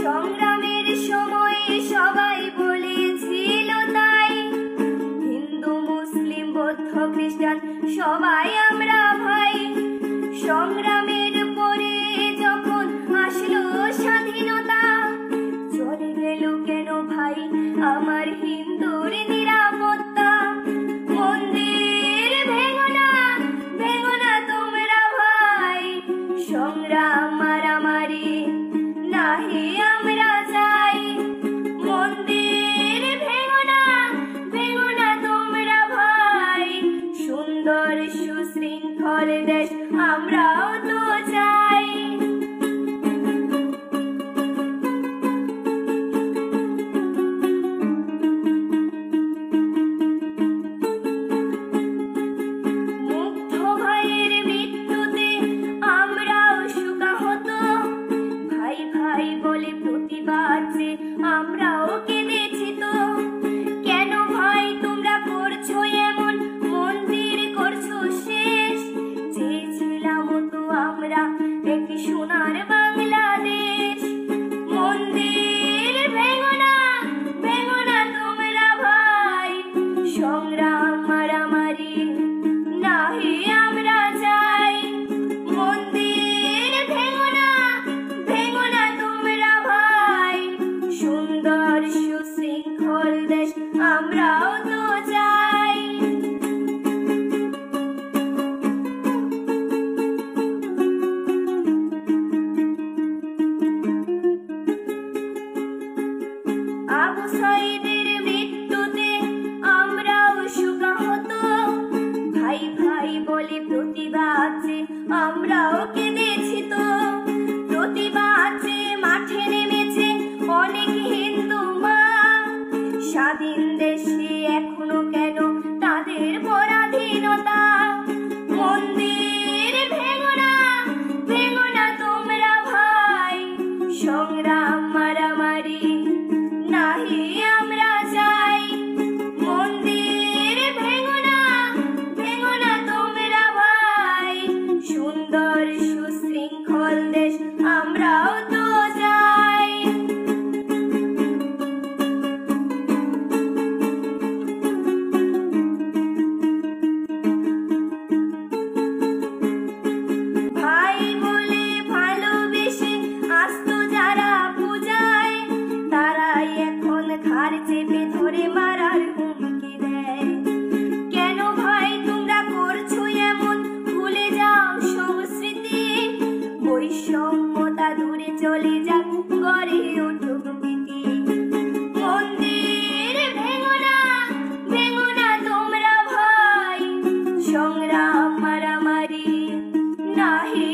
সংগ্রামের সময়ে সবাই বলেছিল তাই, হিন্দু মুসলিম বৌদ্ধ খ্রিস্টান সবাই আমরা ভাই। সংগ্রামের পরে যখন আসলো স্বাধীনতা, চলে গেল কেন ভাই আমার হিন্দুর নিরাপত্তা? মন্দির ভেঙো না তোমরা ভাই, সংগ্রাম মারামারি নাহি আমরা চাই। মন্দির ভেঙো না তোমরা ভাই, সুন্দর সুশৃঙ্খল দেশ আমরাও তো চাই। মুগ্ধ ভাইয়ের মৃত্যুতে আমরাও শোকাহত, ভাই ভাই বলে প্রতিবাদ যে আমরাও কেঁদেছি তো। কেন ভাই তোমরা করছো এমন, মন্দির করছো শেষ? চেয়েছিলাম তো আমরা একটি সোনার বাংলাদেশ। মন্দির ভেঙো না তোমরা ভাই, সংগ্রাম মারামারি নাহি আমরা চাই। মন্দির ভেঙো না তোমরা ভাই, সুন্দর সুশৃঙ্খল দেশ আমরাও তো চাই। আবু সাঈদের মৃত্যুতে আমরাও শোকাহত, ভাই ভাই বলে প্রতিবাদ যে আমরাও কেঁদেছি তো। প্রতিবাদ যে মাঠে নেমেছে অনেক হিন্দু মা, স্বাধীন দেশে এখনো কেন তাদের পরাধীনতা? মন্দির ভেঙো না তোমরা ভাই, সংগ্রাম মারামারি নাহি আমরা চাই। মন্দির ভেঙো না তোমরা ভাই, সুন্দর সুশৃঙ্খল দেশ আমরাও তো চাই। ভাই বলে ভালোবেসে আসতো যারা পূজায়, তারাই এখন ঘাড় চেপে ধরে মারার হুমকি দেয়। কেন ভাই তোমরা করছো এমন, ভুলে যাও সংস্কৃতি? বৈষম্যতা দূরে চলে যাক, গড়ে উঠুক প্রীতি। মন্দির ভেঙো না তোমরা ভাই, সংগ্রাম মারামারি নাহি